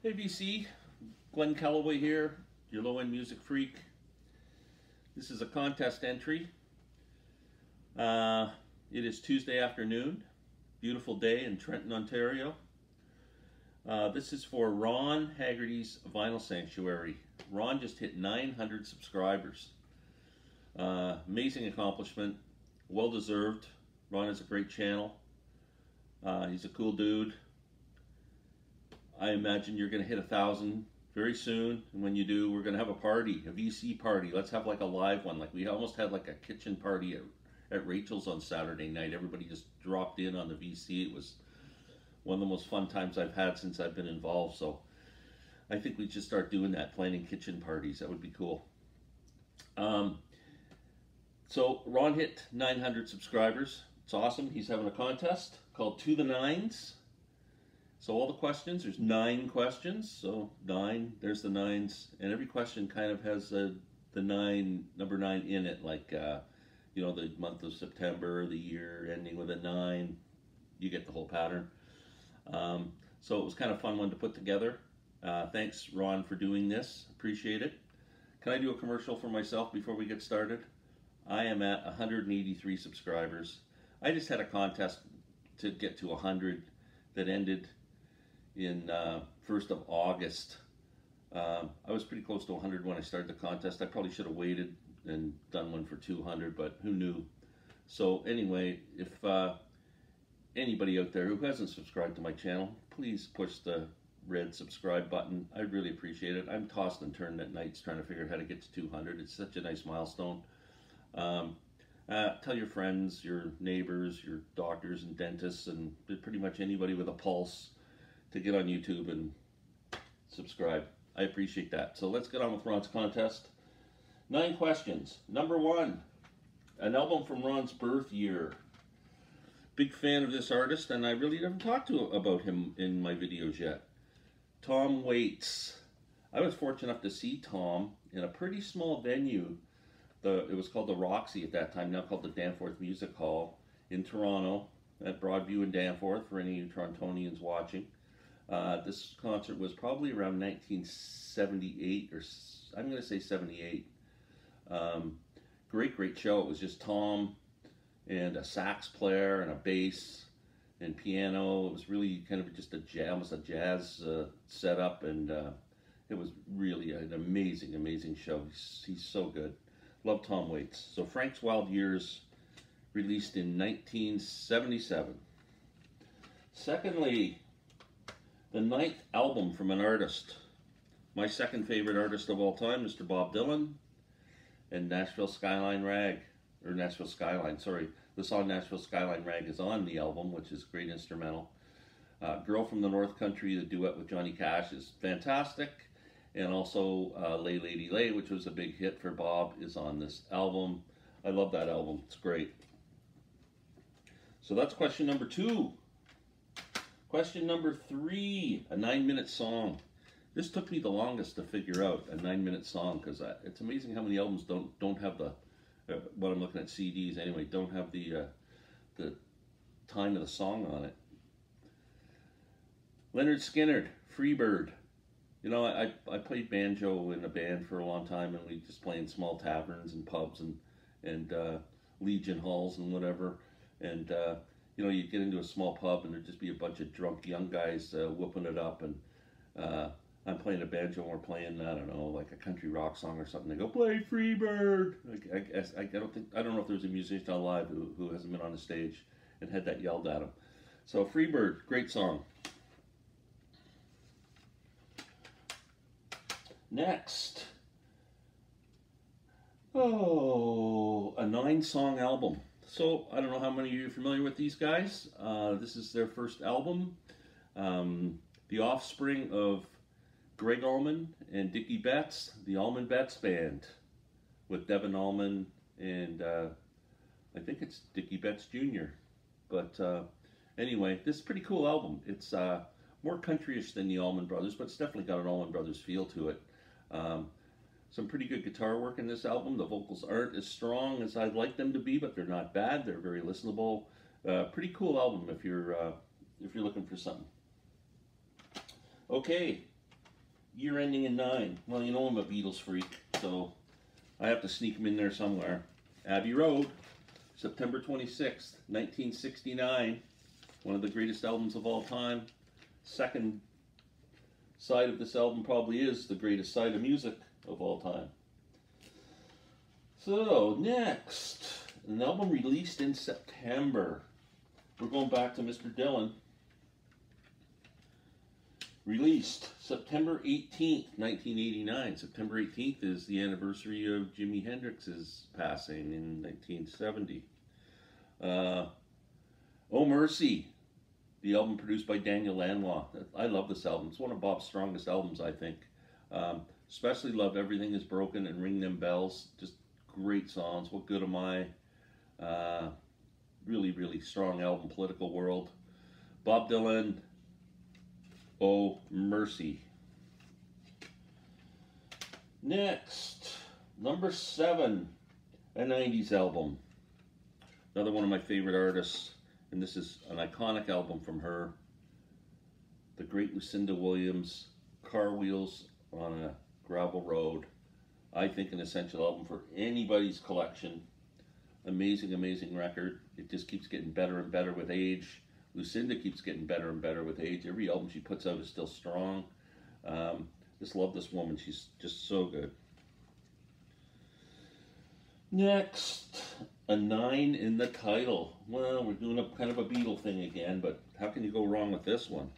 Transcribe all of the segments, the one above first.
Hey VC, Glenn Calloway here, your low-end music freak. This is a contest entry. It is Tuesday afternoon, beautiful day in Trenton, Ontario. This is for Ron Haggerty's Vinyl Sanctuary. Ron just hit 900 subscribers. Amazing accomplishment, well deserved. Ron has a great channel. He's a cool dude. I imagine you're going to hit 1,000 very soon, and when you do, we're going to have a party, a VC party. Let's have like a live one. Like we almost had like a kitchen party at Rachel's on Saturday night. Everybody just dropped in on the VC. It was one of the most fun times I've had since I've been involved. So I think we should start doing that, planning kitchen parties. That would be cool. So Ron hit 900 subscribers. It's awesome. He's having a contest called To the Nines. So all the questions, there's 9 questions, so 9, there's the 9s, and every question kind of has the number 9 in it, like, you know, the month of September, the year ending with a 9, you get the whole pattern. So it was kind of a fun one to put together. Thanks, Ron, for doing this, appreciate it. Can I do a commercial for myself before we get started? I am at 183 subscribers. I just had a contest to get to 100 that ended in 1st of August. I was pretty close to 100 when I started the contest. I probably should have waited and done one for 200, but who knew? So anyway, if anybody out there who hasn't subscribed to my channel, please push the red subscribe button. I'd really appreciate it. I'm tossed and turned at nights trying to figure out how to get to 200. It's such a nice milestone. Tell your friends, your neighbors, your doctors and dentists, and pretty much anybody with a pulse to get on YouTube and subscribe. I appreciate that. So let's get on with Ron's contest. 9 questions. Number 1, an album from Ron's birth year. Big fan of this artist, and I really haven't talked about him in my videos yet. Tom Waits. I was fortunate enough to see Tom in a pretty small venue. It was called the Roxy at that time, now called the Danforth Music Hall in Toronto, at Broadview and Danforth, for any of you Torontonians watching. This concert was probably around 1978, or I'm going to say 78. Great show. It was just Tom and a sax player and a bass and piano. It was really kind of just almost a jazz setup, and it was really an amazing show. He's so good. Love Tom Waits. So Frank's Wild Years, released in 1977. Secondly, the 9th album from an artist. My second favorite artist of all time, Mr. Bob Dylan, and Nashville Skyline Rag, or Nashville Skyline, sorry. The song Nashville Skyline Rag is on the album, which is great instrumental. Girl from the North Country, the duet with Johnny Cash, is fantastic. And also Lay Lady Lay, which was a big hit for Bob, is on this album. I love that album. It's great. So that's question number 2. Question number 3, a 9-minute song. This took me the longest to figure out, a 9-minute song, because it's amazing how many albums don't have the, what I'm looking at CDs anyway, don't have the time of the song on it. Lynyrd Skynyrd, Freebird. You know, I played banjo in a band for a long time, and we just play in small taverns and pubs and Legion halls and whatever. And you know, you get into a small pub and there'd just be a bunch of drunk young guys whooping it up, and I'm playing a banjo and we're playing, I don't know, like a country rock song or something. They go, "Play Freebird." I don't know if there's a musician alive who hasn't been on the stage and had that yelled at him. So Freebird, great song. Next, a 9-song album. So I don't know how many of you are familiar with these guys. This is their first album, the offspring of Greg Allman and Dickie Betts, the Allman Betts Band, with Devin Allman and I think it's Dickie Betts Jr. But anyway, this is a pretty cool album. It's more countryish than the Allman Brothers, but it's definitely got an Allman Brothers feel to it. Some pretty good guitar work in this album. The vocals aren't as strong as I'd like them to be, but they're not bad. They're very listenable. Pretty cool album if you're looking for something. Okay, year ending in 9. Well, you know I'm a Beatles freak, so I have to sneak them in there somewhere. Abbey Road, September 26th, 1969. One of the greatest albums of all time. Second side of this album probably is the greatest side of music of all time. So, next, an album released in September. We're going back to Mr. Dylan. Released September 18th, 1989. September 18th is the anniversary of Jimi Hendrix's passing in 1970. Oh Mercy, the album produced by Daniel Lanois. I love this album. It's one of Bob's strongest albums, I think. Especially love Everything Is Broken and Ring Them Bells. Just great songs. What Good Am I? Really, really strong album. Political World. Bob Dylan, Oh Mercy. Next, number 7, a 90s album. Another one of my favorite artists, and this is an iconic album from her. The great Lucinda Williams, Car Wheels on a Gravel Road. I think an essential album for anybody's collection. Amazing, amazing record. It just keeps getting better and better with age. Lucinda keeps getting better and better with age. Every album she puts out is still strong. Just love this woman. She's just so good. Next, a 9 in the title. Well, we're doing a kind of a Beatle thing again, but how can you go wrong with this one?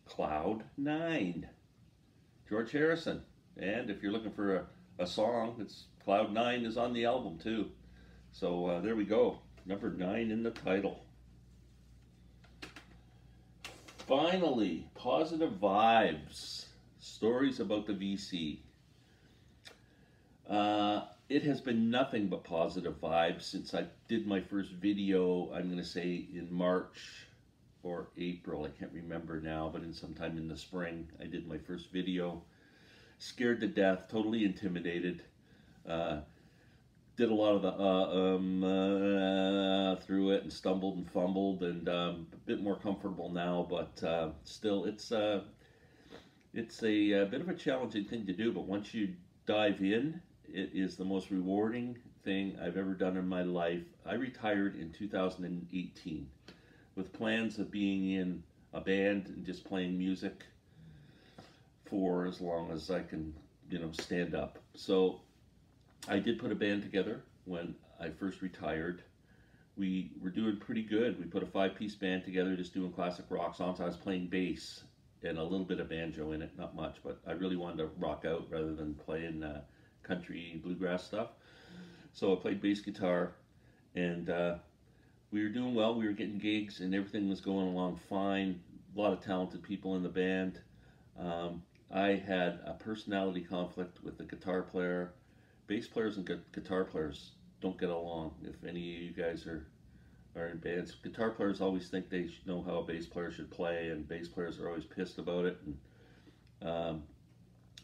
Cloud 9. George Harrison. And if you're looking for a song, it's Cloud 9 is on the album too. So there we go. Number 9 in the title. Finally, Positive Vibes. Stories about the VC. It has been nothing but positive vibes since I did my first video, I'm going to say in March or April, I can't remember now, but sometime in the spring, I did my first video. Scared to death, totally intimidated. Did a lot of the through it and stumbled and fumbled, and a bit more comfortable now, but still it's a bit of a challenging thing to do, but once you dive in, it is the most rewarding thing I've ever done in my life. I retired in 2018 with plans of being in a band and just playing music for as long as I can, stand up. So I did put a band together when I first retired. We were doing pretty good. We put a 5-piece band together just doing classic rock songs. I was playing bass and a little bit of banjo in it, not much, but I really wanted to rock out rather than playing country bluegrass stuff. So I played bass guitar, and we were doing well. We were getting gigs and everything was going along fine. A lot of talented people in the band. I had a personality conflict with the guitar player. Bass players and guitar players don't get along. If any of you guys are in bands, guitar players always think they know how a bass player should play, and bass players are always pissed about it. And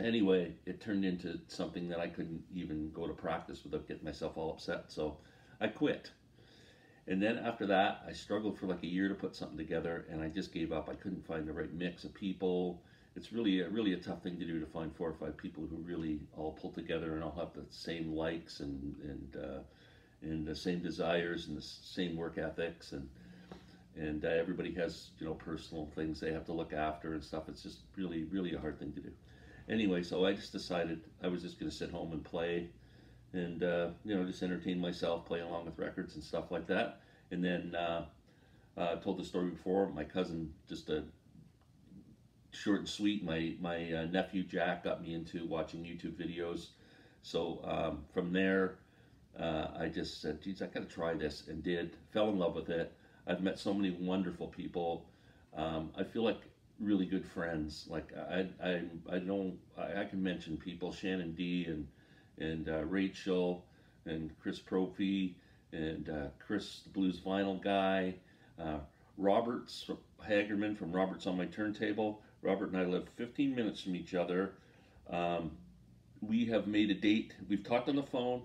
anyway, it turned into something that I couldn't even go to practice without getting myself all upset. So I quit. And then after that, I struggled for like a year to put something together, and I just gave up. I couldn't find the right mix of people. It's really a tough thing to do, to find 4 or 5 people who really all pull together and all have the same likes and the same desires and the same work ethics, and everybody has personal things they have to look after and stuff. It's just really a hard thing to do. Anyway, so I just decided I was just going to sit home and play, and just entertain myself, play along with records and stuff like that. And then I told the story before. My cousin, just a short and sweet, my nephew Jack got me into watching YouTube videos. So from there, I just said, geez, I gotta try this, and did. Fell in love with it. I've met so many wonderful people. I feel like really good friends. Like I can mention people, Shannon D and Rachel and Chris Prophy and Chris the Blues Vinyl Guy, Roberts Hagerman from Roberts on My Turntable. Robert and I live 15 minutes from each other. We have made a date. We've talked on the phone,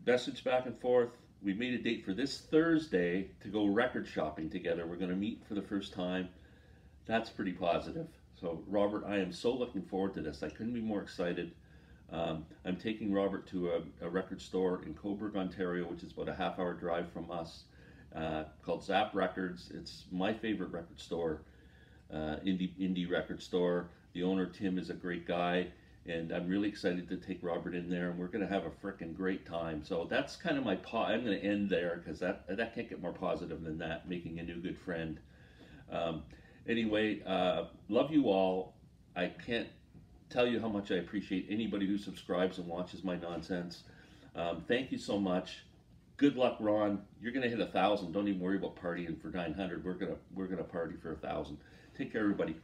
messaged back and forth. We've made a date for this Thursday to go record shopping together. We're going to meet for the first time. That's pretty positive. So Robert, I am so looking forward to this. I couldn't be more excited. I'm taking Robert to a record store in Cobourg, Ontario, which is about a half-hour drive from us, called Zap Records. It's my favorite record store, indie record store. The owner, Tim, is a great guy, and I'm really excited to take Robert in there, and we're going to have a frickin' great time. So that's kind of I'm going to end there, because that can't get more positive than that, making a new good friend. Um, anyway, love you all. I can't tell you how much I appreciate anybody who subscribes and watches my nonsense. Thank you so much. Good luck, Ron. You're gonna hit 1,000. Don't even worry about partying for 900. We're gonna party for 1,000. Take care, everybody.